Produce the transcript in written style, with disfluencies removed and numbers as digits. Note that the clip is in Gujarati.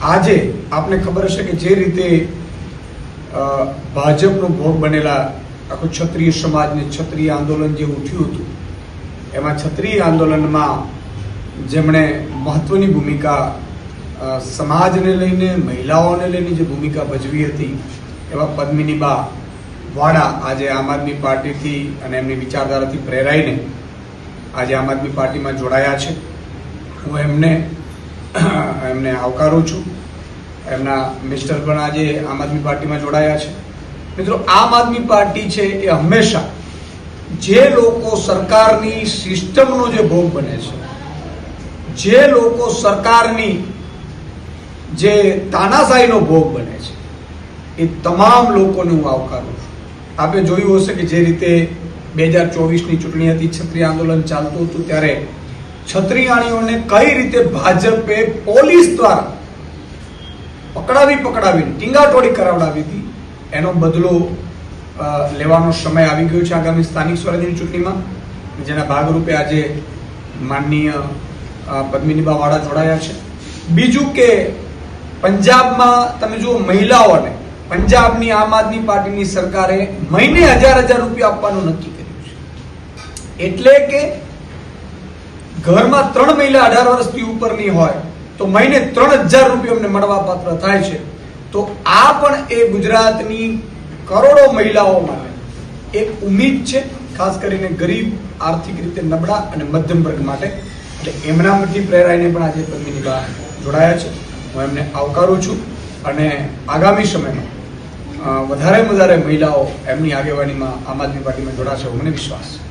આજે આપને ખબર હશે કે જે રીતે ભાજપનો ભોગ બનેલા આખું ક્ષત્રિય સમાજને ક્ષત્રિય આંદોલન જે ઉઠ્યું હતું એમાં ક્ષત્રિય આંદોલનમાં જેમણે મહત્વની ભૂમિકા સમાજને લઈને મહિલાઓને લઈને જે ભૂમિકા ભજવી હતી એવા પદ્મિનીબા વાળા આજે આમ આદમી પાર્ટીથી અને એમની વિચારધારાથી પ્રેરાઈને આજે આમ આદમી પાર્ટીમાં જોડાયા છે. હું એમને આવકારું છું. એમના મિસ્ટર પણ આજે આમ આદમી પાર્ટીમાં જોડાયા છે. મિત્રો, આમ આદમી પાર્ટી છે એ હંમેશા જે લોકો સરકારની સિસ્ટમનો જે ભોગ બને છે, જે લોકો સરકારની જે તાનાશાહીનો ભોગ બને છે, એ તમામ લોકોને હું આવકારું છું. આપે જોયું હશે કે જે રીતે 2024ની ચૂંટણી હતી, ક્ષત્રિય આંદોલન ચાલતું હતું, ત્યારે ક્ષત્રિયાણીઓને કઈ રીતે ભાજપે પોલીસ દ્વારા પકડાવીને ટીંગાટોળી કરાવડાવી હતી, એનો બદલો લેવાનો સમય આવી ગયો છે આગામી સ્થાનિક સ્વરાજ્યની ચૂંટણીમાં, જેના ભાગરૂપે આજે માનનીય પદ્મિનીબા વાળા જોડાયા છે. બીજું કે પંજાબમાં તમે જુઓ, મહિલાઓને પંજાબની આમ આદમી પાર્ટીની સરકારે મહિને 1000 રૂપિયા આપવાનું નક્કી કર્યું છે. એટલે કે ઘરમાં 3 મહિલા 18 વર્ષથી ઉપરની હોય તો મહિને 3000 રૂપિયા અમને મળવા પાત્ર થાય છે. તો આ પણ એ ગુજરાતની કરોડો મહિલાઓ માટે એક ઉમ્મીદ છે, ખાસ કરીને ગરીબ, આર્થિક રીતે નબળા અને મધ્યમ વર્ગ માટે. એટલે એમનામાંથી પ્રેરાઈને પણ આજે પદ્મિનીબા જોડાયા છે. હું એમને આવકારું છું અને આગામી સમયમાં વધારે મહિલાઓ એમની આગેવાનીમાં આમ આદમી પાર્ટીમાં જોડાશે, મને વિશ્વાસ છે.